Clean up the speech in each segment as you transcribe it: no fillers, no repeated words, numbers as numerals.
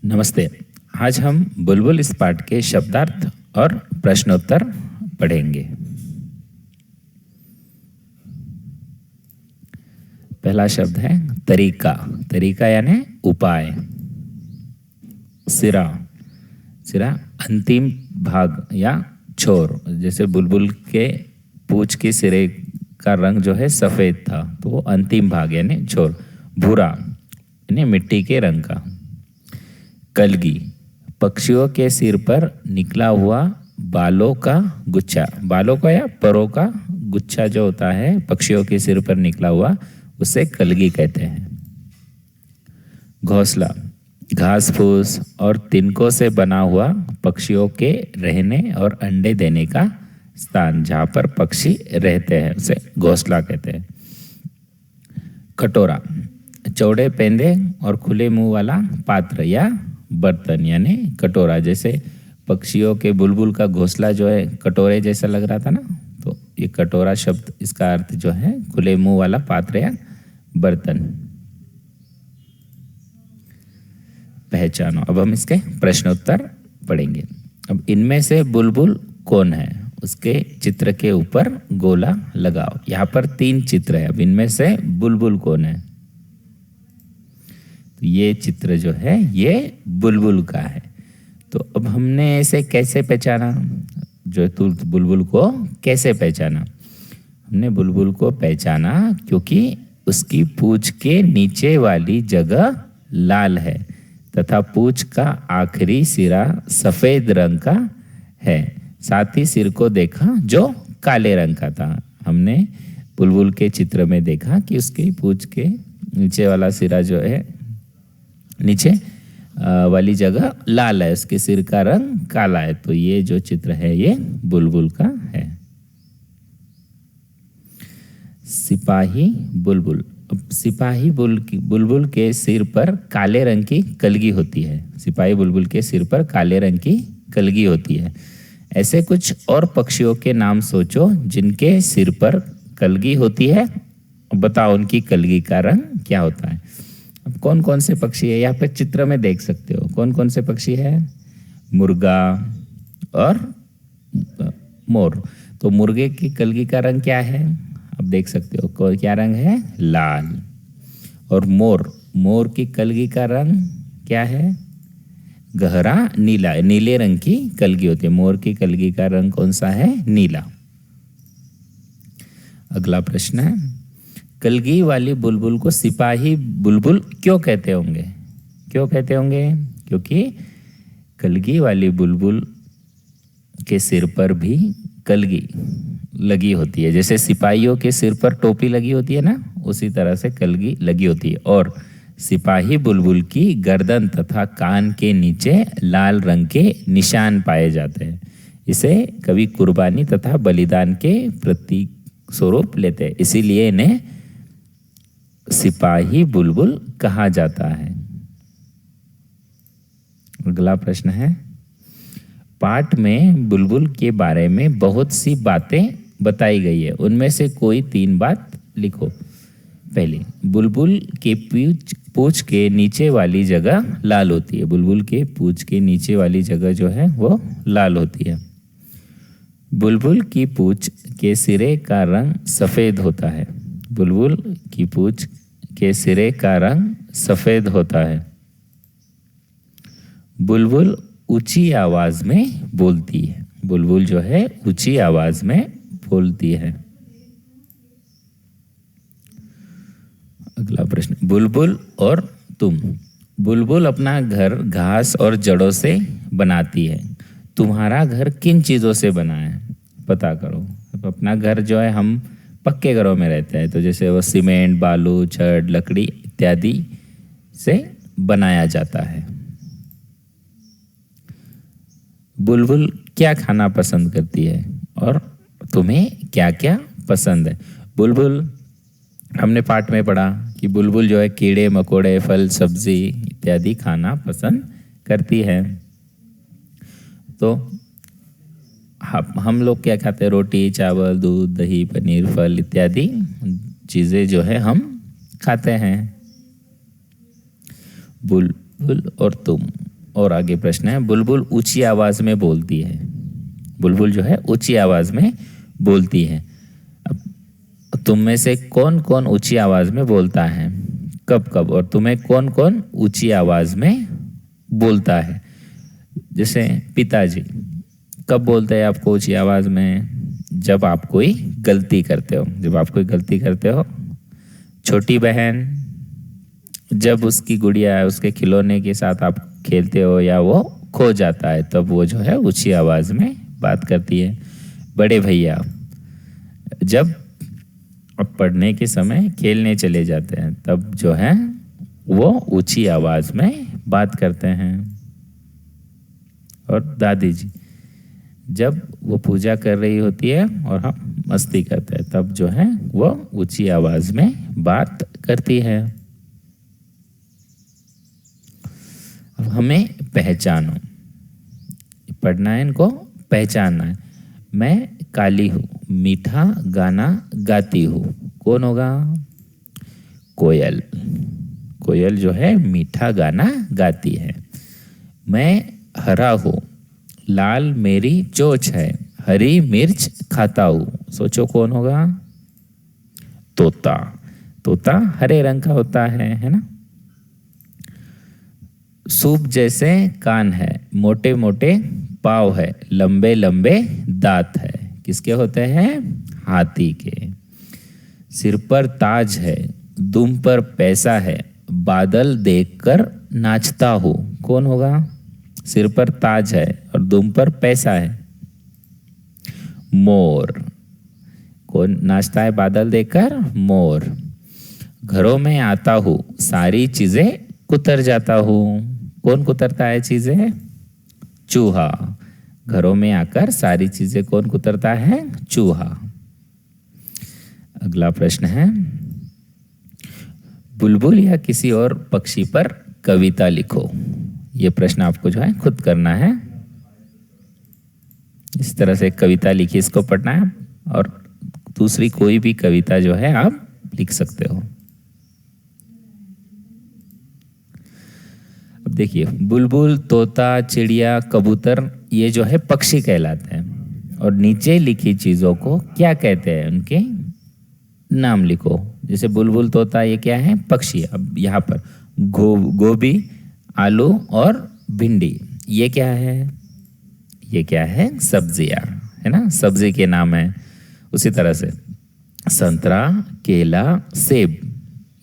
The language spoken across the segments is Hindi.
नमस्ते। आज हम बुलबुल इस पाठ के शब्दार्थ और प्रश्नोत्तर पढ़ेंगे। पहला शब्द है तरीका। तरीका यानी उपाय। सिरा। सिरा अंतिम भाग या छोर। जैसे बुलबुल के पूंछ के सिरे का रंग जो है सफ़ेद था, तो वो अंतिम भाग यानी छोर। भूरा यानी मिट्टी के रंग का। कलगी पक्षियों के सिर पर निकला हुआ बालों का गुच्छा। बालों का या परों का गुच्छा जो होता है पक्षियों के सिर पर निकला हुआ, उसे कलगी कहते हैं। घोंसला घास फूस और तिनकों से बना हुआ पक्षियों के रहने और अंडे देने का स्थान, जहाँ पर पक्षी रहते हैं, उसे घोंसला कहते हैं। कटोरा चौड़े पेंदे और खुले मुंह वाला पात्र या बर्तन यानी कटोरा। जैसे पक्षियों के बुलबुल का घोंसला जो है कटोरे जैसा लग रहा था ना, तो ये कटोरा शब्द इसका अर्थ जो है खुले मुंह वाला पात्र या बर्तन। पहचानो। अब हम इसके प्रश्नोत्तर पढ़ेंगे। अब इनमें से बुलबुल कौन है, उसके चित्र के ऊपर गोला लगाओ। यहाँ पर 3 चित्र है। अब इनमें से बुलबुल कौन है? तो ये चित्र जो है ये बुलबुल का है। तो अब हमने इसे कैसे पहचाना? बुलबुल को कैसे पहचाना? हमने बुलबुल को पहचाना क्योंकि उसकी पूंछ के नीचे वाली जगह लाल है तथा पूंछ का आखिरी सिरा सफ़ेद रंग का है। साथ ही सिर को देखा जो काले रंग का था। हमने बुलबुल के चित्र में देखा कि उसकी पूंछ के नीचे वाला सिरा जो है, नीचे वाली जगह लाल है, उसके सिर का रंग काला है। तो ये जो चित्र है ये बुलबुल का है। सिपाही बुलबुल। अब सिपाही बुलबुल के सिर पर काले रंग की कलगी होती है। सिपाही बुलबुल के सिर पर काले रंग की कलगी होती है। ऐसे कुछ और पक्षियों के नाम सोचो जिनके सिर पर कलगी होती है। बताओ उनकी कलगी का रंग क्या होता है। अब कौन कौन से पक्षी है यहाँ पे चित्र में देख सकते हो। कौन कौन से पक्षी है? मुर्गा और मोर। तो मुर्गे की कलगी का रंग क्या है? अब देख सकते हो क्या रंग है? लाल। और मोर की कलगी का रंग क्या है? गहरा नीला। नीले रंग की कलगी होती है। मोर की कलगी का रंग कौन सा है? नीला। अगला प्रश्न है, कलगी वाली बुलबुल को सिपाही बुलबुल क्यों कहते होंगे? क्यों कहते होंगे? क्योंकि कलगी वाली बुलबुल के सिर पर भी कलगी लगी होती है। जैसे सिपाहियों के सिर पर टोपी लगी होती है ना, उसी तरह से कलगी लगी होती है। और सिपाही बुलबुल की गर्दन तथा कान के नीचे लाल रंग के निशान पाए जाते हैं। इसे कभी कुर्बानी तथा बलिदान के प्रतीक स्वरूप लेते हैं, इसीलिए इन्हें सिपाही बुलबुल कहा जाता है। अगला प्रश्न है, पाठ में बुलबुल के बारे में बहुत सी बातें बताई गई है, उनमें से कोई 3 बात लिखो। पहली, बुलबुल के पूंछ के नीचे वाली जगह लाल होती है। बुलबुल के पूंछ के नीचे वाली जगह जो है वो लाल होती है। बुलबुल की पूंछ के सिरे का रंग सफ़ेद होता है। बुलबुल की पूंछ के सिरे का रंग सफ़ेद होता है। बुलबुल ऊंची आवाज में बोलती है। बुलबुल जो है ऊंची आवाज में बोलती है। अगला प्रश्न, बुलबुल और तुम। बुलबुल अपना घर घास और जड़ों से बनाती है। तुम्हारा घर किन चीज़ों से बना है? पता करो। अपना घर जो है हम पक्के घरों में रहते हैं, तो जैसे वो सीमेंट, बालू, छड़, लकड़ी इत्यादि से बनाया जाता है। बुलबुल क्या खाना पसंद करती है और तुम्हें क्या क्या पसंद है? बुलबुल, हमने पाठ में पढ़ा कि बुलबुल जो है कीड़े मकोड़े, फल सब्जी इत्यादि खाना पसंद करती है। तो हम लोग क्या खाते हैं? रोटी, चावल, दूध, दही, पनीर, फल इत्यादि चीज़ें जो है हम खाते हैं। बुलबुल और तुम। और आगे प्रश्न है, बुलबुल ऊंची आवाज में बोलती है। बुलबुल जो है ऊंची आवाज में बोलती है। अब तुम में से कौन कौन ऊंची आवाज में बोलता है, कब कब, और तुम्हें कौन कौन ऊंची आवाज में बोलता है? जैसे पिताजी कब बोलते हैं आपको ऊंची आवाज में? जब आप कोई गलती करते हो, जब आप कोई गलती करते हो। छोटी बहन जब उसकी गुड़िया, उसके खिलौने के साथ आप खेलते हो या वो खो जाता है, तब वो जो है ऊंची आवाज में बात करती है। बड़े भैया जब अब पढ़ने के समय खेलने चले जाते हैं, तब जो है वो ऊंची आवाज में बात करते हैं। और दादी जी जब वो पूजा कर रही होती है और हम मस्ती करते हैं, तब जो है वो ऊंची आवाज में बात करती है। अब हमें पहचानो, पढ़ना है, इनको पहचानना है। मैं काली हूँ, मीठा गाना गाती हूँ। कौन होगा? कोयल। कोयल जो है मीठा गाना गाती है। मैं हरा हूँ, लाल मेरी चोंच है, हरी मिर्च खाता हूँ। सोचो कौन होगा? तोता। तोता हरे रंग का होता है ना। सूप जैसे कान है, मोटे मोटे पाँव है, लंबे लंबे दांत है। किसके होते हैं? हाथी के। सिर पर ताज है, दुम पर पैसा है, बादल देखकर नाचता हूँ। कौन होगा? सिर पर ताज है और दुम पर पैसा है। मोर। कौन नाचता है बादल देखकर? मोर। घरों में आता हूँ, सारी चीजें कुतर जाता हूँ। कौन कुतरता है चीजें? चूहा। घरों में आकर सारी चीजें कौन कुतरता है? चूहा। अगला प्रश्न है, बुलबुल या किसी और पक्षी पर कविता लिखो। ये प्रश्न आपको जो है खुद करना है। इस तरह से कविता लिखी, इसको पढ़ना है, और दूसरी कोई भी कविता जो है आप लिख सकते हो। अब देखिए, बुलबुल, तोता, चिड़िया, कबूतर, ये जो है पक्षी कहलाते हैं। और नीचे लिखी चीजों को क्या कहते हैं, उनके नाम लिखो। जैसे बुलबुल, तोता, ये क्या है? पक्षी। अब यहाँ पर गोभी, आलू और भिंडी, ये क्या है? ये क्या है? सब्जियां, है ना, सब्जी के नाम है। उसी तरह से संतरा, केला, सेब,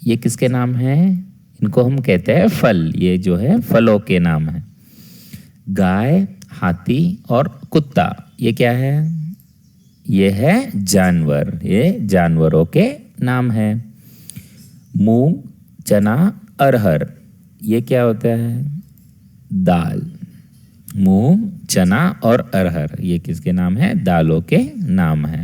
ये किसके नाम है? इनको हम कहते हैं फल। ये जो है फलों के नाम है। गाय, हाथी और कुत्ता, ये क्या है? ये है जानवर। ये जानवरों के नाम है। मूंग, चना, अरहर, ये क्या होता है? दाल। मूंग, चना और अरहर, ये किसके नाम है? दालों के नाम है।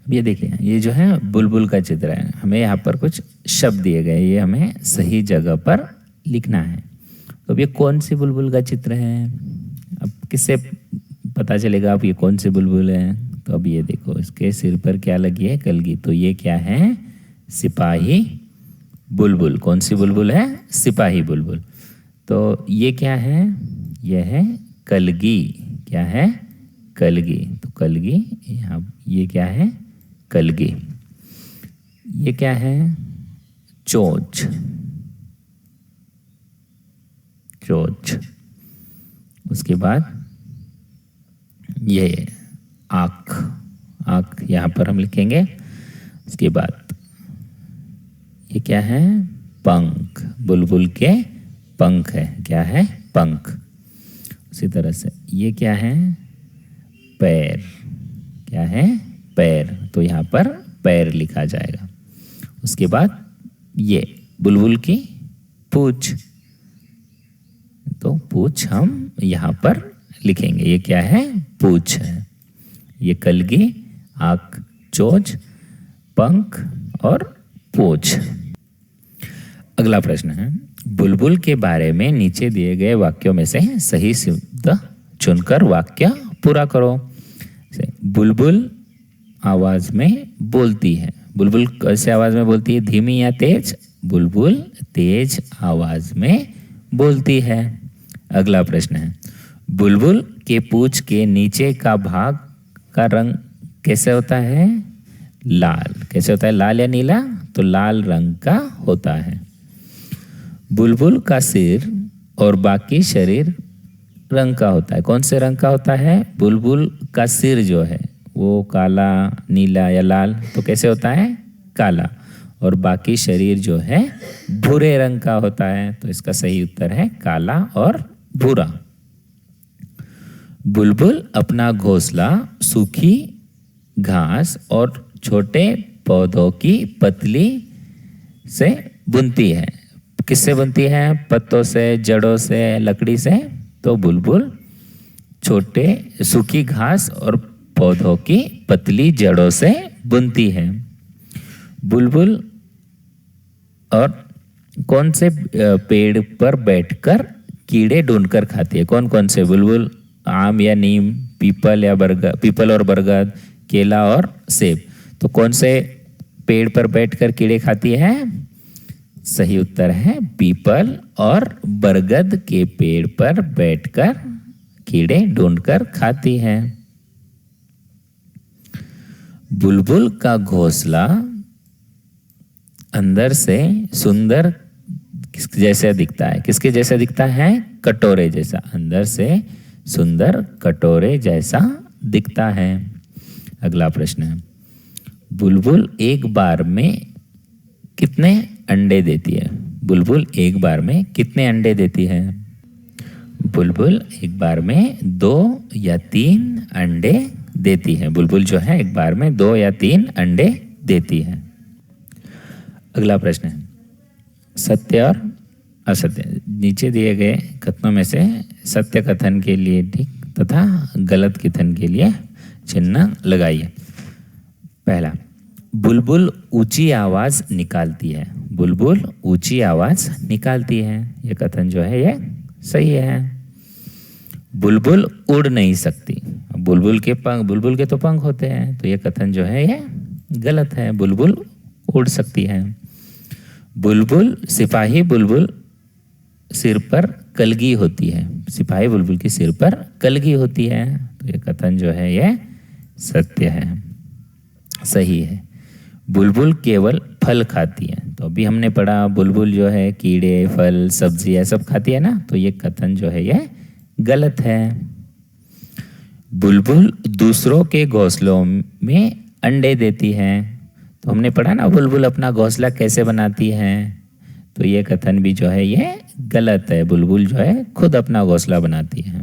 अब ये देखिए, ये जो है बुलबुल का चित्र है। हमें यहाँ पर कुछ शब्द दिए गए, ये हमें सही जगह पर लिखना है। तो अब ये कौन सी बुलबुल का चित्र है? अब किससे पता चलेगा आप ये कौन सी बुलबुल है? तो अब ये देखो, इसके सिर पर क्या लगी है? कलगी। तो ये क्या है? सिपाही बुलबुल। कौन सी बुलबुल है? सिपाही बुलबुल। तो ये क्या है? यह है कलगी। क्या है? कलगी। तो कलगी, यहाँ ये क्या है? कलगी। ये क्या है? चोंच। चोंच। उसके बाद ये आँख। आँख यहाँ पर हम लिखेंगे। उसके बाद ये क्या है? पंख। बुलबुल के पंख है। क्या है? पंख। उसी तरह से ये क्या है? पैर। क्या है? पैर। तो यहाँ पर पैर लिखा जाएगा। उसके बाद ये बुलबुल की पूंछ, तो पूंछ हम यहाँ पर लिखेंगे। ये क्या है? पूंछ है। ये कलगी, आँख, चोंच, पंख और पूंछ। अगला प्रश्न है, बुलबुल के बारे में नीचे दिए गए वाक्यों में से सही शब्द चुनकर वाक्य पूरा करो। बुलबुल आवाज में बोलती है। बुलबुल कैसे आवाज में बोलती है? धीमी या तेज? बुलबुल तेज आवाज में बोलती है। अगला प्रश्न है, बुलबुल के पूंछ के नीचे का भाग का रंग कैसे होता है? लाल। कैसे होता है? लाल या नीला? तो लाल रंग का होता है। बुलबुल का सिर और बाकी शरीर रंग का होता है। कौन से रंग का होता है? बुलबुल का सिर जो है वो काला, नीला या लाल, तो कैसे होता है? काला। और बाकी शरीर जो है भूरे रंग का होता है। तो इसका सही उत्तर है काला और भूरा। बुलबुल अपना घोंसला सूखी घास और छोटे पौधों की पतली से बुनती है। किससे बुनती है? पत्तों से, जड़ों से, लकड़ी से। तो बुलबुल छोटे सूखी घास और पौधों की पतली जड़ों से बुनती है। बुलबुल और कौन से पेड़ पर बैठकर कीड़े ढूंढकर खाती है? कौन कौन से? बुलबुल आम या नीम, पीपल या बरगद, पीपल और बरगद, केला और सेब। तो कौन से पेड़ पर बैठकर कीड़े खाती है? सही उत्तर है पीपल और बरगद के पेड़ पर बैठकर कीड़े ढूंढकर खाती है। बुलबुल का घोंसला अंदर से सुंदर किसके जैसा दिखता है? किसके जैसा दिखता है? कटोरे जैसा। अंदर से सुंदर कटोरे जैसा दिखता है। अगला प्रश्न है, बुलबुल एक बार में कितने अंडे देती है? बुलबुल एक बार में कितने अंडे देती है? बुलबुल एक बार में 2 या 3 अंडे देती है। बुलबुल जो है एक बार में 2 या 3 अंडे देती है। अगला प्रश्न है, सत्य और असत्य। नीचे दिए गए कथनों में से सत्य कथन के लिए टिक तथा गलत कथन के लिए चिन्ह लगाइए। पहला, बुलबुल ऊंची आवाज निकालती है। बुलबुल ऊंची आवाज निकालती है। यह कथन जो है यह सही है। बुलबुल उड़ नहीं सकती। बुलबुल के तो पंख होते हैं, तो यह कथन जो है यह गलत है। बुलबुल उड़ सकती है। सिपाही बुलबुल सिर पर कलगी होती है। सिपाही बुलबुल के सिर पर कलगी होती है, तो यह कथन जो है यह सत्य है, सही है। बुलबुल केवल फल खाती है। तो अभी हमने पढ़ा बुलबुल जो है कीड़े, फल, सब्जी ये सब खाती है ना, तो ये कथन जो है यह गलत है। बुलबुल दूसरों के घोंसलों में अंडे देती है। तो हमने पढ़ा ना बुलबुल अपना घोंसला कैसे बनाती है, तो ये कथन भी जो है ये गलत है। बुलबुल जो है खुद अपना घोंसला बनाती है।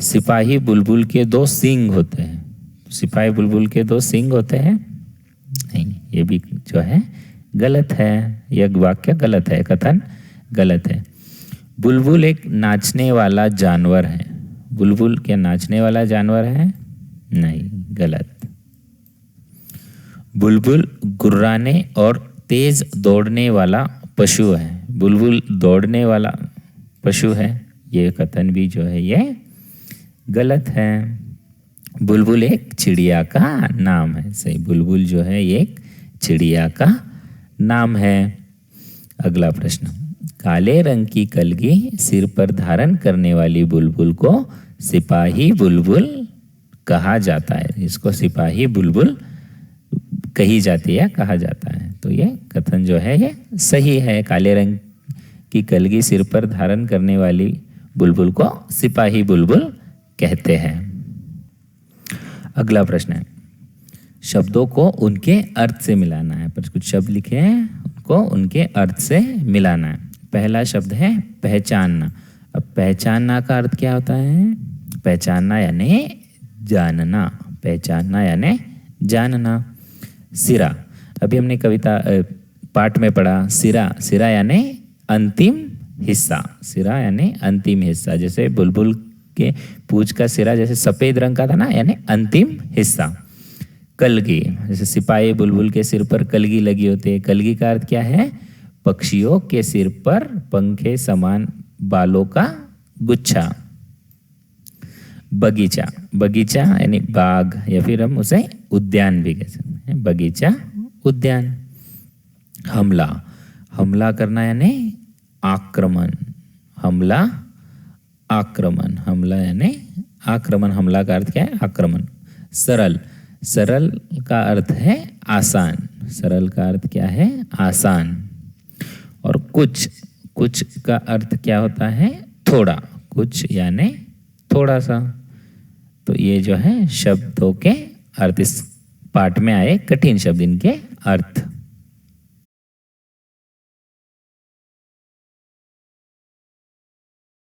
सिपाही बुलबुल के 2 सींग होते हैं। सिपाही बुलबुल के 2 सींग होते हैं? नहीं, ये भी जो है गलत है। यह वाक्य गलत है, कथन गलत है। बुलबुल एक नाचने वाला जानवर है। बुलबुल क्या नाचने वाला जानवर है? नहीं, गलत। बुलबुल गुर्राने और तेज दौड़ने वाला पशु है। बुलबुल दौड़ने वाला पशु है, ये कथन भी जो है ये गलत है। बुलबुल एक चिड़िया का नाम है। सही, बुलबुल जो है ये एक चिड़िया का नाम है। अगला प्रश्न, काले रंग की कलगी सिर पर धारण करने वाली बुलबुल को सिपाही बुलबुल कहा जाता है। इसको सिपाही बुलबुल कही जाती है, कहा जाता है। तो ये कथन जो है ये सही है। काले रंग की कलगी सिर पर धारण करने वाली बुलबुल को सिपाही बुलबुल कहते हैं। अगला प्रश्न है, शब्दों को उनके अर्थ से मिलाना है। पर कुछ शब्द लिखे हैं, उनको उनके अर्थ से मिलाना है। पहला शब्द है पहचानना। अब पहचानना का अर्थ क्या होता है? पहचानना यानी जानना। पहचानना यानी जानना। सिरा, अभी हमने कविता पाठ में पढ़ा सिरा। सिरा यानी अंतिम हिस्सा। सिरा यानी अंतिम हिस्सा। जैसे बुलबुल के पूंछ का सिरा जैसे सफेद रंग का था ना, यानी अंतिम हिस्सा। कलगी, जैसे सिपाही बुलबुल के सिर पर कलगी लगी होती है। कलगी का अर्थ क्या है? पक्षियों के सिर पर पंखे समान बालों का गुच्छा। बगीचा, बगीचा यानी बाग, या फिर हम उसे उद्यान भी कह सकते हैं। बगीचा, उद्यान। हमला, हमला करना यानी आक्रमण। हमला, आक्रमण। हमला यानी आक्रमण। हमला का अर्थ क्या है? आक्रमण। सरल, सरल का अर्थ है आसान। सरल का अर्थ क्या है? आसान। और कुछ, कुछ का अर्थ क्या होता है? थोड़ा। कुछ यानी थोड़ा सा। तो ये जो है शब्दों के अर्थ, इस पाठ में आए कठिन शब्द, इनके अर्थ।